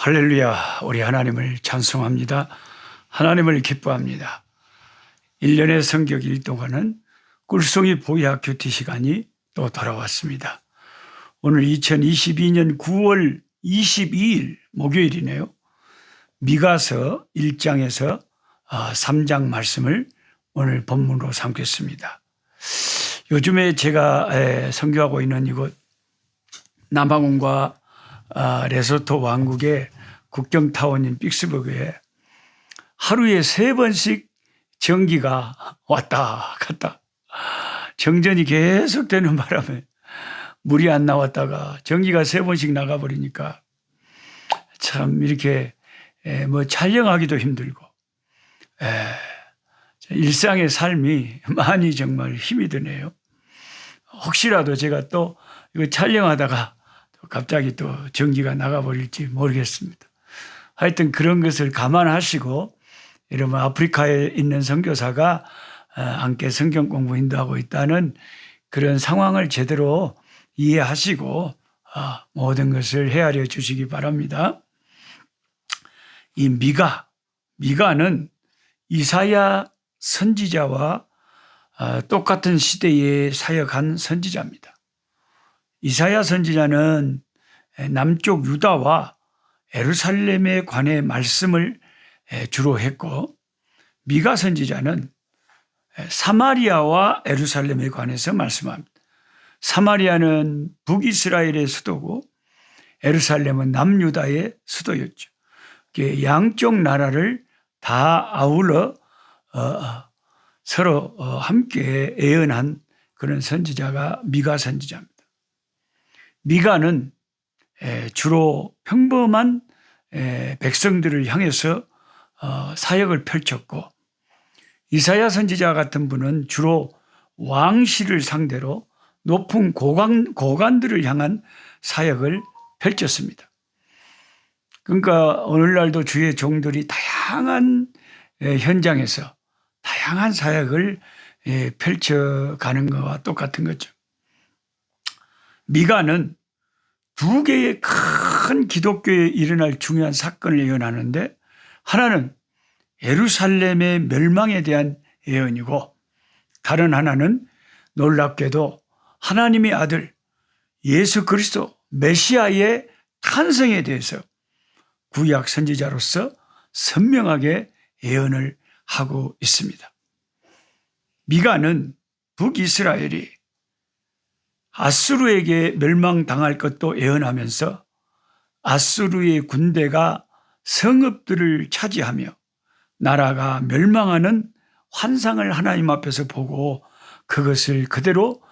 할렐루야, 우리 하나님을 찬송합니다. 하나님을 기뻐합니다. 1년의 성격 일동안은 꿀송이 보약 큐티 시간이 또 돌아왔습니다. 오늘 2022년 9월 22일 목요일이네요. 미가서 1장에서 3장 말씀을 오늘 본문으로 삼겠습니다. 요즘에 제가 선교하고 있는 이곳 남아공과 레소토 왕국의 국경타운인 픽스버그에 하루에 3번씩 전기가 왔다 갔다 정전이 계속되는 바람에 물이 안 나왔다가 전기가 3번씩 나가버리니까 참 이렇게 촬영하기도 힘들고 일상의 삶이 많이 정말 힘이 드네요. 혹시라도 제가 또 이거 촬영하다가 갑자기 또 전기가 나가버릴지 모르겠습니다. 하여튼 그런 것을 감안하시고 여러분 아프리카에 있는 선교사가 함께 성경 공부 인도하고 있다는 그런 상황을 제대로 이해하시고 모든 것을 헤아려 주시기 바랍니다. 이 미가는 이사야 선지자와 똑같은 시대에 사역한 선지자입니다. 이사야 선지자는 남쪽 유다와 예루살렘에 관해 말씀을 주로 했고, 미가 선지자는 사마리아와 예루살렘에 관해서 말씀합니다. 사마리아는 북이스라엘의 수도고 예루살렘은 남유다의 수도였죠. 양쪽 나라를 다 아울러 서로 함께 예언한 그런 선지자가 미가 선지자입니다. 미가는 주로 평범한 백성들을 향해서 사역을 펼쳤고, 이사야 선지자 같은 분은 주로 왕실을 상대로 높은 고관들을 향한 사역을 펼쳤습니다. 그러니까 오늘날도 주의 종들이 다양한 현장에서 다양한 사역을 펼쳐가는 것과 똑같은 거죠. 미가는 2개의 큰 기독교에 일어날 중요한 사건을 예언하는데, 하나는 예루살렘의 멸망에 대한 예언이고, 다른 하나는 놀랍게도 하나님의 아들 예수 그리스도 메시아의 탄생에 대해서 구약 선지자로서 선명하게 예언을 하고 있습니다. 미가는 북이스라엘이 아수르에게 멸망당할 것도 예언하면서 아수르의 군대가 성읍들을 차지하며 나라가 멸망하는 환상을 하나님 앞에서 보고 그것을 그대로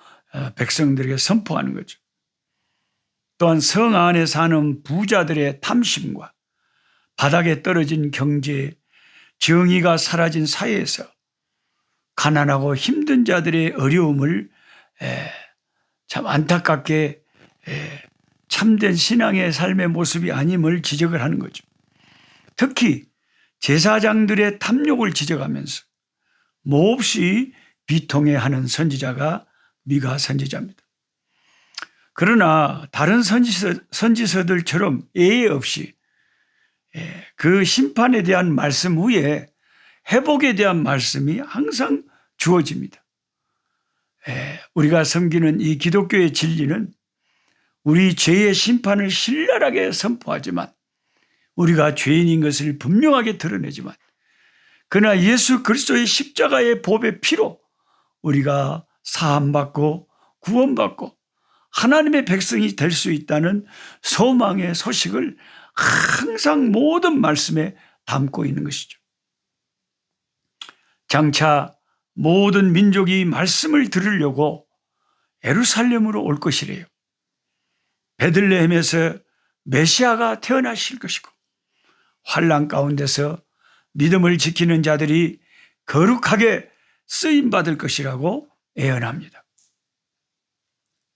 백성들에게 선포하는 거죠. 또한 성 안에 사는 부자들의 탐심과 바닥에 떨어진 경제, 정의가 사라진 사회에서 가난하고 힘든 자들의 어려움을 참 안타깝게 참된 신앙의 삶의 모습이 아님을 지적을 하는 거죠. 특히 제사장들의 탐욕을 지적하면서 몹시 비통해하는 선지자가 미가 선지자입니다. 그러나 다른 선지서들처럼 예외 없이 그 심판에 대한 말씀 후에 회복에 대한 말씀이 항상 주어집니다. 우리가 섬기는 이 기독교의 진리는 우리 죄의 심판을 신랄하게 선포하지만, 우리가 죄인인 것을 분명하게 드러내지만, 그러나 예수 그리스도의 십자가의 보배 피로 우리가 사함받고 구원받고 하나님의 백성이 될 수 있다는 소망의 소식을 항상 모든 말씀에 담고 있는 것이죠. 장차 모든 민족이 말씀을 들으려고 예루살렘으로 올 것이래요. 베들레헴에서 메시아가 태어나실 것이고, 환난 가운데서 믿음을 지키는 자들이 거룩하게 쓰임받을 것이라고 예언합니다.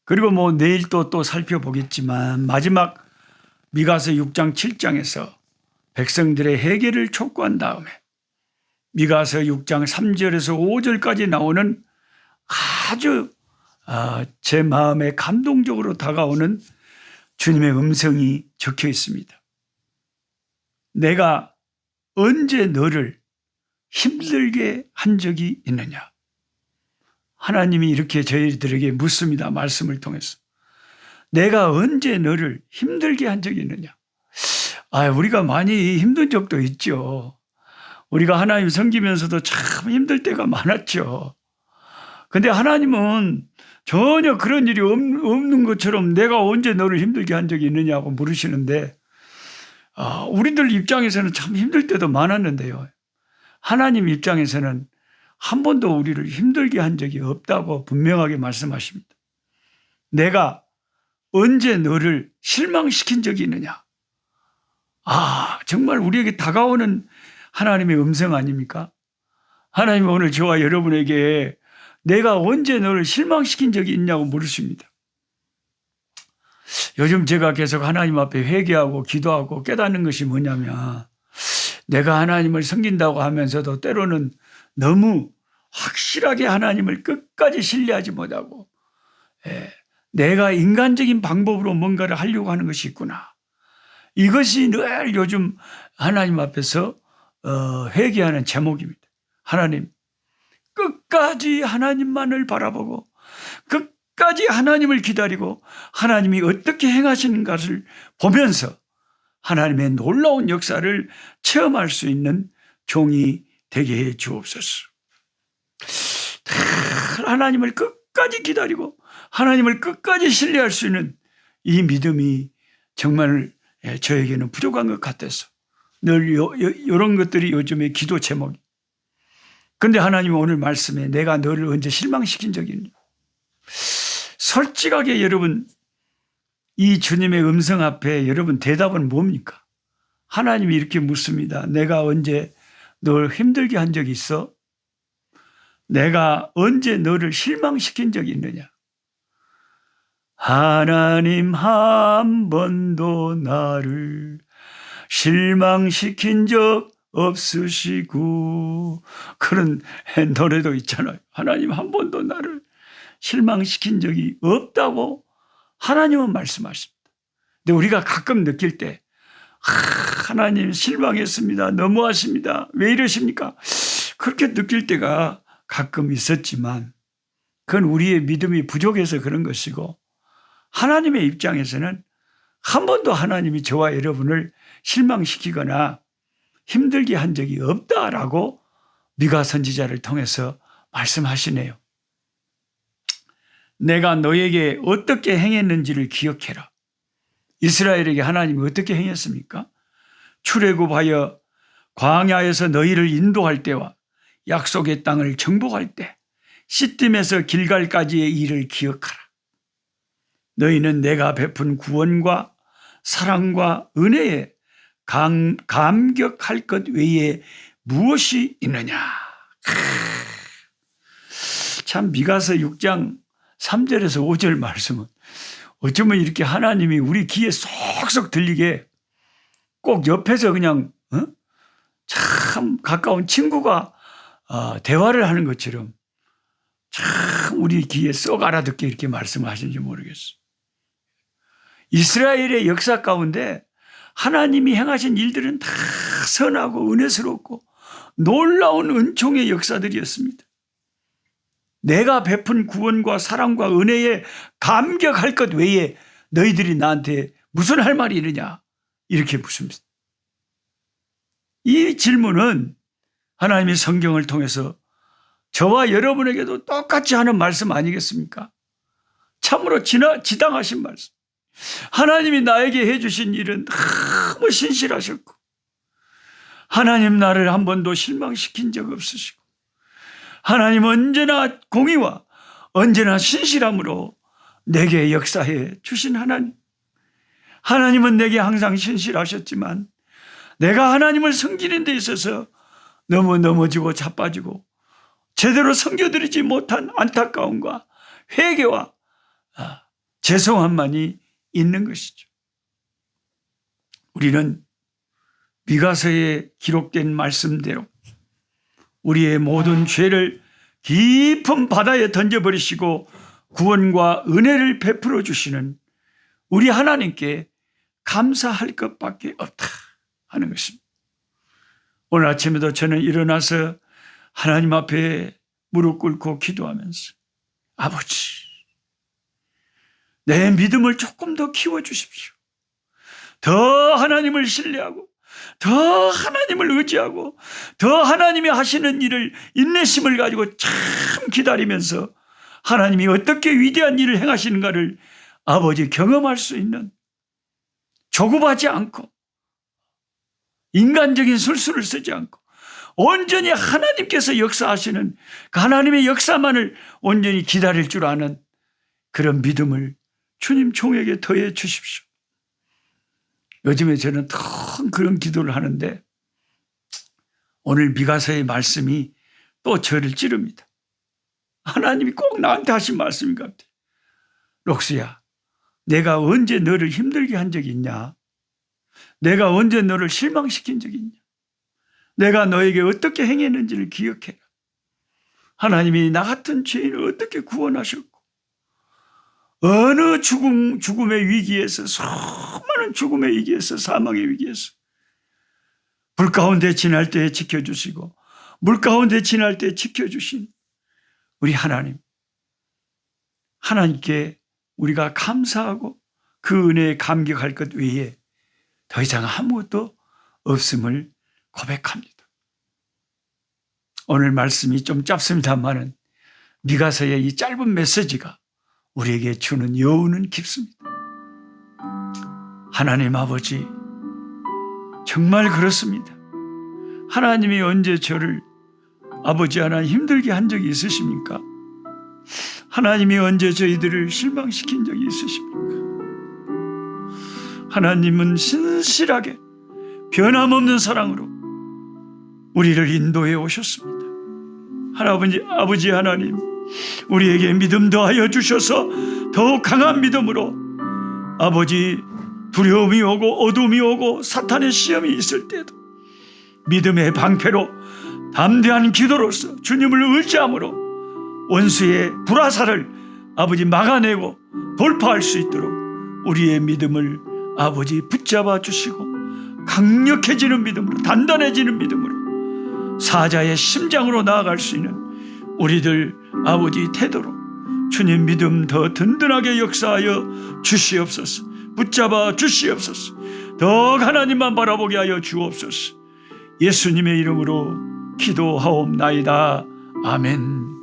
그리고 내일 또 살펴보겠지만, 마지막 미가서 6장 7장에서 백성들의 회개를 촉구한 다음에 미가서 6장 3절에서 5절까지 나오는 아주 제 마음에 감동적으로 다가오는 주님의 음성이 적혀 있습니다. 내가 언제 너를 힘들게 한 적이 있느냐? 하나님이 이렇게 저희들에게 묻습니다. 말씀을 통해서. 내가 언제 너를 힘들게 한 적이 있느냐? 우리가 많이 힘든 적도 있죠. 우리가 하나님 섬기면서도 참 힘들 때가 많았죠. 근데 하나님은 전혀 그런 일이 없는 것처럼 내가 언제 너를 힘들게 한 적이 있느냐고 물으시는데, 우리들 입장에서는 참 힘들 때도 많았는데요. 하나님 입장에서는 한 번도 우리를 힘들게 한 적이 없다고 분명하게 말씀하십니다. 내가 언제 너를 실망시킨 적이 있느냐? 정말 우리에게 다가오는 하나님의 음성 아닙니까? 하나님이 오늘 저와 여러분에게 내가 언제 너를 실망시킨 적이 있냐고 물으십니다. 요즘 제가 계속 하나님 앞에 회개하고 기도하고 깨닫는 것이 뭐냐면, 내가 하나님을 섬긴다고 하면서도 때로는 너무 확실하게 하나님을 끝까지 신뢰하지 못하고, 내가 인간적인 방법으로 뭔가를 하려고 하는 것이 있구나. 이것이 늘 요즘 하나님 앞에서 회개하는 제목입니다. 하나님, 끝까지 하나님만을 바라보고 끝까지 하나님을 기다리고 하나님이 어떻게 행하시는 것을 보면서 하나님의 놀라운 역사를 체험할 수 있는 종이 되게 해 주옵소서. 하나님을 끝까지 기다리고 하나님을 끝까지 신뢰할 수 있는 이 믿음이 정말 저에게는 부족한 것 같아서 늘 이런 것들이 요즘의 기도 제목이. 근데 하나님은 오늘 말씀에 내가 너를 언제 실망시킨 적이 있냐? 솔직하게 여러분, 이 주님의 음성 앞에 여러분 대답은 뭡니까? 하나님이 이렇게 묻습니다. 내가 언제 널 힘들게 한 적이 있어? 내가 언제 너를 실망시킨 적이 있느냐? 하나님 한 번도 나를 실망시킨 적 없으시고, 그런 노래도 있잖아요. 하나님 한 번도 나를 실망시킨 적이 없다고 하나님은 말씀하십니다. 근데 우리가 가끔 느낄 때 하나님 실망했습니다. 너무하십니다. 왜 이러십니까? 그렇게 느낄 때가 가끔 있었지만 그건 우리의 믿음이 부족해서 그런 것이고, 하나님의 입장에서는 한 번도 하나님이 저와 여러분을 실망시키거나 힘들게 한 적이 없다라고 미가 선지자를 통해서 말씀하시네요. 내가 너에게 어떻게 행했는지를 기억해라. 이스라엘에게 하나님이 어떻게 행했습니까? 출애굽하여 광야에서 너희를 인도할 때와 약속의 땅을 정복할 때, 시딤에서 길갈까지의 일을 기억하라. 너희는 내가 베푼 구원과 사랑과 은혜에 감격할 것 외에 무엇이 있느냐? 참, 미가서 6장 3절에서 5절 말씀은 어쩌면 이렇게 하나님이 우리 귀에 쏙쏙 들리게 꼭 옆에서 그냥 참 가까운 친구가 대화를 하는 것처럼 참 우리 귀에 쏙 알아듣게 이렇게 말씀을 하시는지 모르겠어요. 이스라엘의 역사 가운데 하나님이 행하신 일들은 다 선하고 은혜스럽고 놀라운 은총의 역사들이었습니다. 내가 베푼 구원과 사랑과 은혜에 감격할 것 외에 너희들이 나한테 무슨 할 말이 있느냐? 이렇게 묻습니다. 이 질문은 하나님의 성경을 통해서 저와 여러분에게도 똑같이 하는 말씀 아니겠습니까? 참으로 지당하신 말씀. 하나님이 나에게 해주신 일은 너무 신실하셨고, 하나님 나를 한 번도 실망시킨 적 없으시고, 하나님 언제나 공의와 언제나 신실함으로 내게 역사해 주신 하나님. 하나님은 내게 항상 신실하셨지만 내가 하나님을 섬기는 데 있어서 너무 넘어지고 자빠지고 제대로 섬겨드리지 못한 안타까움과 회개와 죄송함만이 있는 것이죠. 우리는 미가서에 기록된 말씀대로 우리의 모든 죄를 깊은 바다에 던져버리시고 구원과 은혜를 베풀어 주시는 우리 하나님께 감사할 것밖에 없다 하는 것입니다. 오늘 아침에도 저는 일어나서 하나님 앞에 무릎 꿇고 기도하면서 아버지, 내 믿음을 조금 더 키워주십시오. 더 하나님을 신뢰하고 더 하나님을 의지하고 더 하나님이 하시는 일을 인내심을 가지고 참 기다리면서 하나님이 어떻게 위대한 일을 행하시는가를 아버지 경험할 수 있는, 조급하지 않고 인간적인 술수를 쓰지 않고 온전히 하나님께서 역사하시는 그 하나님의 역사만을 온전히 기다릴 줄 아는 그런 믿음을 주님 종에게 더해 주십시오. 요즘에 저는 큰 그런 기도를 하는데 오늘 미가서의 말씀이 또 저를 찌릅니다. 하나님이 꼭 나한테 하신 말씀인 것 같아요. 록스야, 내가 언제 너를 힘들게 한 적이 있냐? 내가 언제 너를 실망시킨 적이 있냐? 내가 너에게 어떻게 행했는지를 기억해라. 하나님이 나 같은 죄인을 어떻게 구원하셨고 어느 죽음의 위기에서, 수많은 죽음의 위기에서, 사망의 위기에서 불 가운데 지날 때 지켜주시고 물 가운데 지날 때 지켜주신 우리 하나님, 하나님께 우리가 감사하고 그 은혜에 감격할 것 외에 더 이상 아무것도 없음을 고백합니다. 오늘 말씀이 좀 짧습니다만은 미가서의 이 짧은 메시지가 우리에게 주는 여운은 깊습니다. 하나님 아버지, 정말 그렇습니다. 하나님이 언제 저를 아버지 하나 힘들게 한 적이 있으십니까? 하나님이 언제 저희들을 실망시킨 적이 있으십니까? 하나님은 신실하게 변함없는 사랑으로 우리를 인도해 오셨습니다. 아버지 하나님, 우리에게 믿음 더하여 주셔서 더욱 강한 믿음으로 아버지, 두려움이 오고 어둠이 오고 사탄의 시험이 있을 때도 믿음의 방패로 담대한 기도로서 주님을 의지함으로 원수의 불화살을 아버지 막아내고 돌파할 수 있도록 우리의 믿음을 아버지 붙잡아 주시고 강력해지는 믿음으로, 단단해지는 믿음으로 사자의 심장으로 나아갈 수 있는 우리들 아버지 태도로 주님 믿음 더 든든하게 역사하여 주시옵소서. 붙잡아 주시옵소서. 더욱 하나님만 바라보게 하여 주옵소서. 예수님의 이름으로 기도하옵나이다. 아멘.